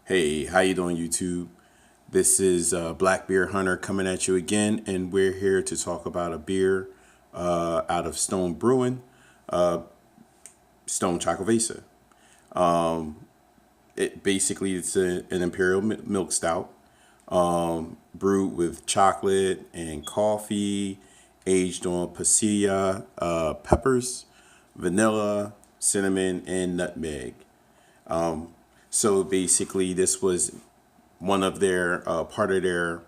Hey, how you doing, YouTube? This is Black Beer Hunter coming at you again, and we're here to talk about a beer out of Stone Brewing, Stone Xocoveza. It's an Imperial milk stout, brewed with chocolate and coffee, aged on Pasilla, peppers, vanilla, cinnamon, and nutmeg. So basically, this was one of their part of their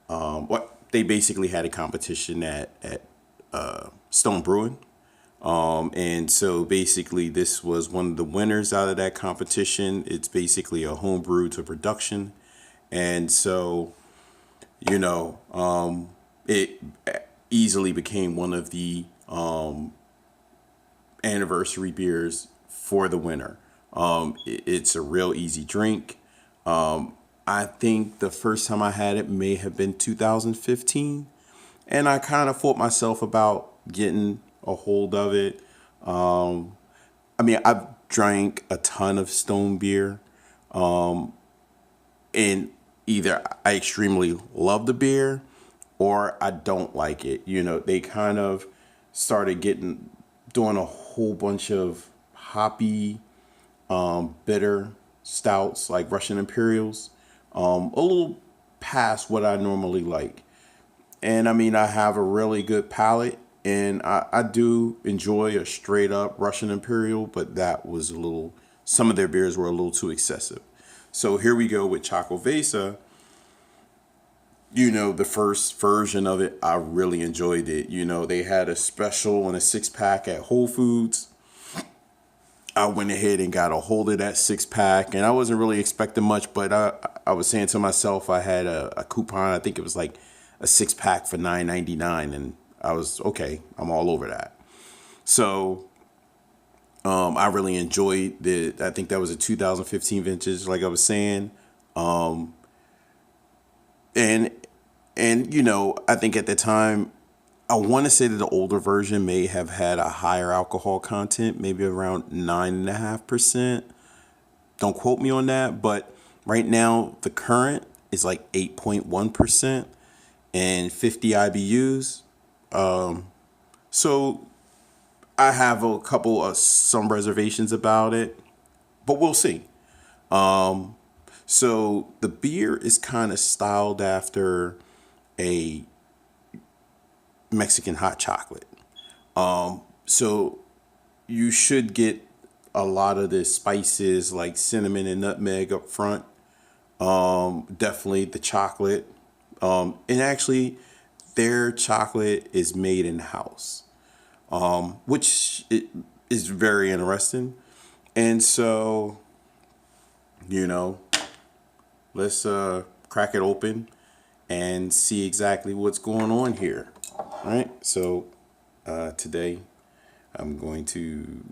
what they basically had a competition at Stone Brewing. And so basically, this was one of the winners out of that competition. It's basically a home brew to production, and so you know, it easily became one of the anniversary beers for the winner. It's a real easy drink. I think the first time I had it may have been 2015, and I kind of fought myself about getting a hold of it. I've drank a ton of Stone beer, and either I extremely love the beer or I don't like it. You know, they kind of started doing a whole bunch of hoppy, bitter stouts like Russian Imperials, a little past what I normally like. And I have a really good palate, and I do enjoy a straight up Russian Imperial, but that was some of their beers were a little too excessive. So here we go with Xocoveza. You know, the first version of it, I really enjoyed it. You know, they had a special on a 6-pack at Whole Foods. I went ahead and got a hold of that 6-pack, and I wasn't really expecting much, but I was saying to myself, I had a coupon. I think it was like a 6-pack for $9.99, and I was okay. I'm all over that. So I really enjoyed it. I think that was a 2015 vintage, like I was saying, and you know, I think at the time, I want to say that the older version may have had a higher alcohol content, maybe around 9.5%. Don't quote me on that, but right now the current is like 8.1% and 50 IBUs. So I have a couple of some reservations about it, but we'll see. So the beer is kind of styled after a Mexican hot chocolate. So you should get a lot of the spices like cinnamon and nutmeg up front. Definitely the chocolate. And actually, their chocolate is made in house, which is very interesting. And so, you know, let's crack it open and see exactly what's going on here. All right. So today I'm going to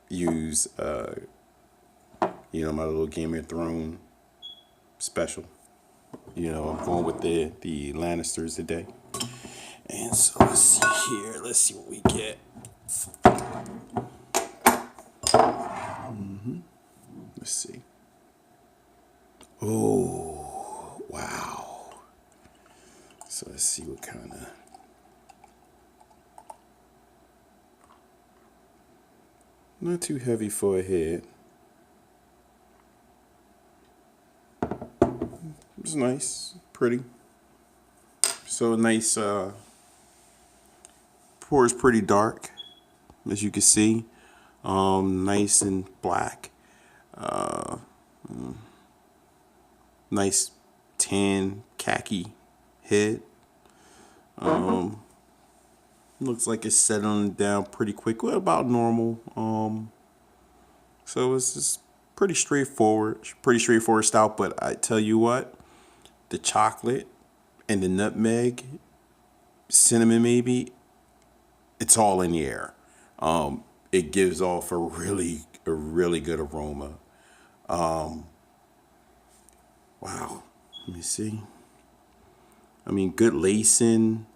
use, my little Game of Thrones special. You know, I'm going with the Lannisters today. And so let's see here. Let's see what we get. Let's see. Oh, wow. So let's see what kind of. Not too heavy for a head. It's nice, pretty. So nice, pours pretty dark, as you can see. Nice and black. Nice tan khaki head. Looks like it's settling down pretty quick. Well, about normal. So it's just pretty straightforward. Pretty straightforward stout. But I tell you what, the chocolate and the nutmeg, cinnamon maybe, it's all in the air. It gives off a really good aroma. Wow. Let me see. Good lacing,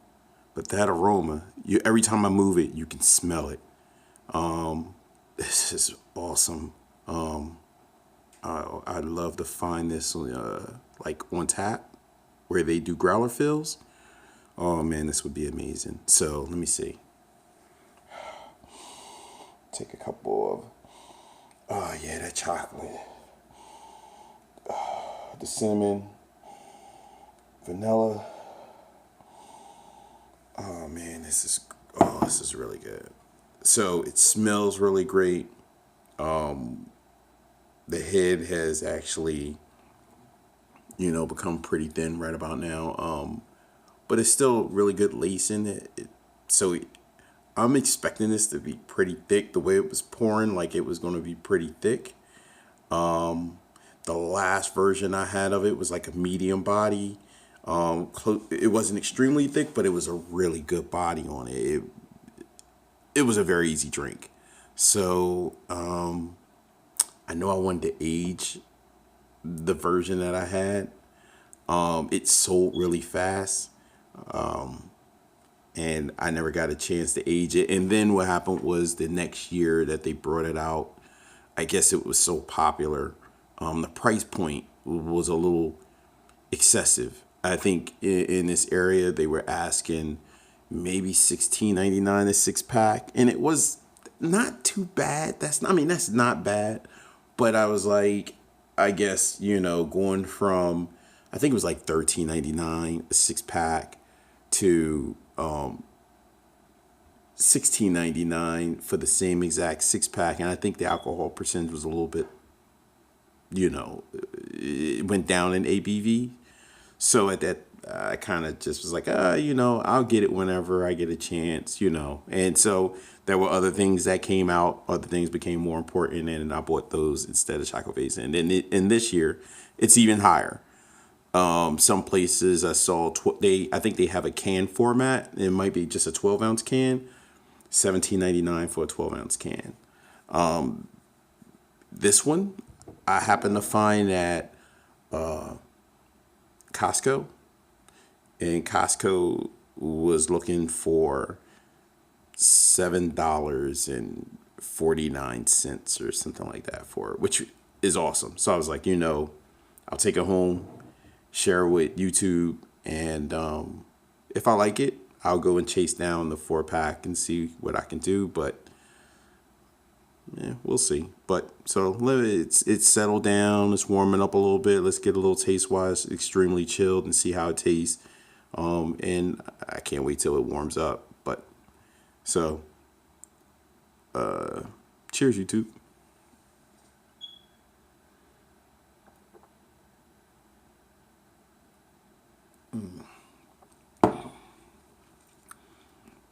but that aroma, every time I move it, you can smell it. This is awesome. I'd love to find this like on tap where they do growler fills. Oh man, this would be amazing. So let me see. Take a couple of, oh yeah, that chocolate, the cinnamon, vanilla. Oh man, this is really good. So it smells really great. The head has actually, become pretty thin right about now. But it's still really good lace in it. So I'm expecting this to be pretty thick. The way it was pouring, like it was going to be pretty thick. The last version I had of it was like a medium body. It wasn't extremely thick, but it was a really good body on it. It was a very easy drink. So I know I wanted to age the version that I had. It sold really fast. And I never got a chance to age it. And then what happened was the next year that they brought it out, I guess it was so popular. The price point was a little excessive. I think in this area they were asking maybe $16.99 a 6-pack, and it was not too bad. That's not bad, but I was like, I guess going from, I think it was like $13.99 a 6-pack to $16.99 for the same exact 6-pack, and I think the alcohol percentage was a little bit, it went down in ABV. So at that, I kind of just was like, I'll get it whenever I get a chance, And so there were other things that came out, other things became more important, and I bought those instead of Xocoveza. And then in this year, it's even higher. Some places I saw I think they have a can format. It might be just a 12-ounce can, $17.99 for a 12-ounce can. This one I happened to find at Costco, and Costco was looking for $7.49 or something like that for it, which is awesome. So I was like, I'll take it home, share it with YouTube, and if I like it, I'll go and chase down the 4-pack and see what I can do. But yeah, we'll see. But so it's settled down. It's warming up a little bit. Let's get a little taste wise, extremely chilled, and see how it tastes. And I can't wait till it warms up. But so, cheers, YouTube.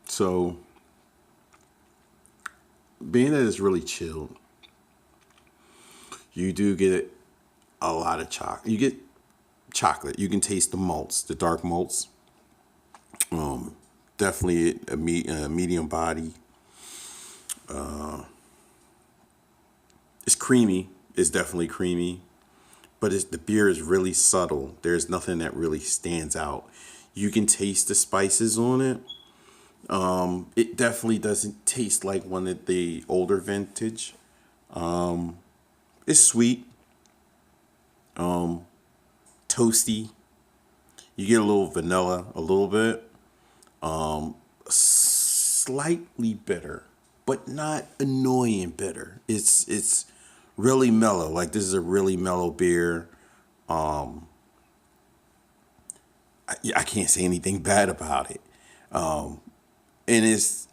So, being that it's really chilled, you do get a lot of chocolate. You get chocolate. You can taste the malts, the dark malts. Definitely a medium body. It's creamy. It's definitely creamy, but the beer is really subtle. There's nothing that really stands out. You can taste the spices on it. It definitely doesn't taste like one of the older vintage. It's sweet, toasty. You get a little vanilla, a little bit, slightly bitter, but not annoying bitter. It's really mellow. Like, this is a really mellow beer. I can't say anything bad about it. And it's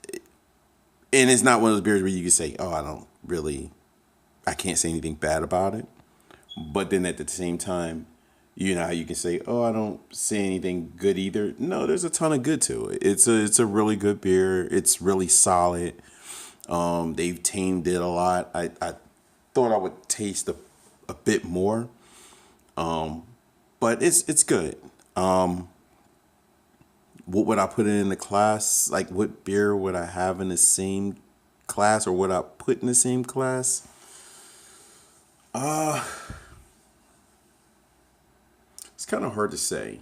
not one of those beers where you can say, oh, I can't say anything bad about it. But then at the same time, how you can say, oh, I don't say anything good either. No, there's a ton of good to it. It's a really good beer. It's really solid. They've tamed it a lot. I thought I would taste a bit more. But it's good. What would I put in the class? Like, what beer would I have in the same class, or would I put in the same class? It's kind of hard to say,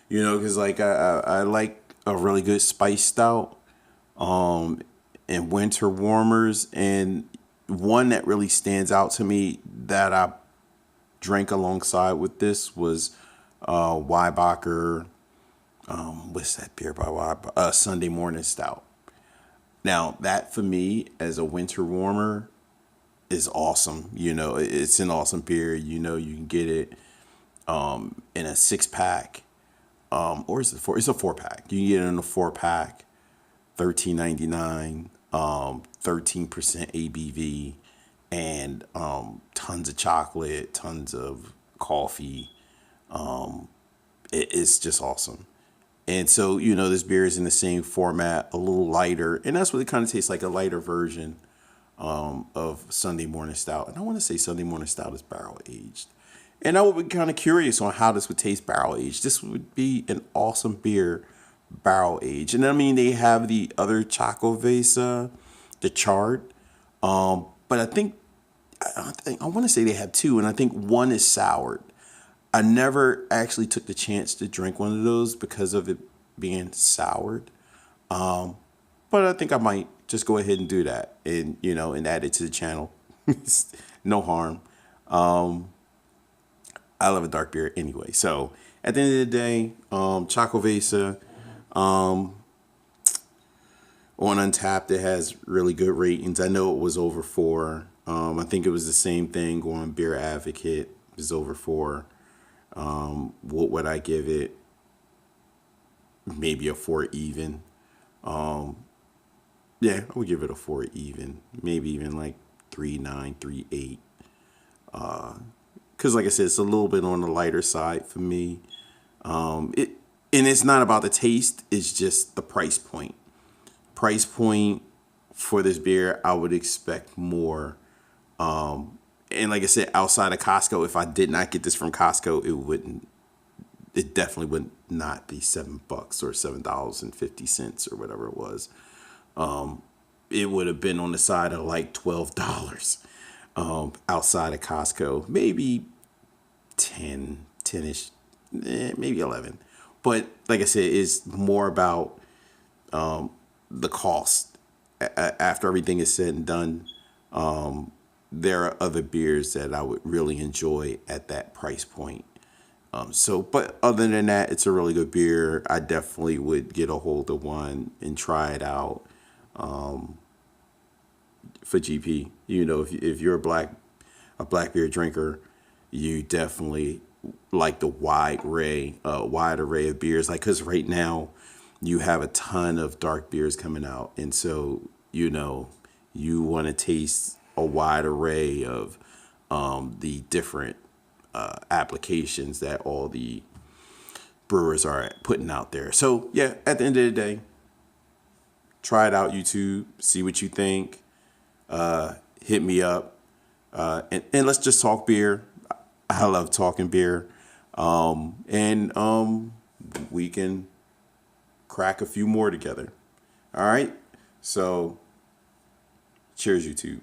because like I like a really good spice stout, and winter warmers, and one that really stands out to me that I drank alongside with this was Weibacher. What's that beer by Weibacher? Sunday Morning Stout. Now that for me as a winter warmer is awesome. You know, it's an awesome beer. You know, you can get it in a 6-pack, or is it four? It's a 4-pack. You can get it in a 4-pack, $13.99, 13% ABV, and tons of chocolate, tons of coffee. It's just awesome. And so, you know, this beer is in the same format, a little lighter, and that's what it kind of tastes like, a lighter version of Sunday Morning Stout. And I want to say Sunday Morning Stout is barrel aged. And I would be kind of curious on how this would taste barrel aged. This would be an awesome beer barrel aged. And I mean, they have the other Xocoveza, the chart. But I want to say they have two, and I think one is soured. I never actually took the chance to drink one of those because of it being soured. But I think I might just go ahead and do that and, you know, and add it to the channel. No harm. I love a dark beer anyway. So at the end of the day, Xocoveza, on Untapped, it has really good ratings. I know it was over 4. I think it was the same thing on Beer Advocate. It was over 4. What would I give it? Maybe a 4 even. Yeah, I would give it a 4 even. Maybe even like 3.9, 3.8. Because like I said, it's a little bit on the lighter side for me. And it's not about the taste. It's just the price point. Price point for this beer, I would expect more. And like I said, outside of Costco, if I did not get this from Costco, it definitely would not be $7 or $7.50 or whatever it was. It would have been on the side of like $12 outside of Costco, maybe 10-ish, maybe 11. But like I said, it's more about the cost. After everything is said and done, there are other beers that I would really enjoy at that price point. But other than that, it's a really good beer. I definitely would get a hold of one and try it out for GP. You know, if you're a black beer drinker, you definitely like the wide array of beers. Like, because right now you have a ton of dark beers coming out, and so you know you want to taste a wide array of the different applications that all the brewers are putting out there. So yeah, at the end of the day, try it out, YouTube, see what you think. Hit me up, and let's just talk beer. I love talking beer, and we can crack a few more together. All right, so cheers, YouTube.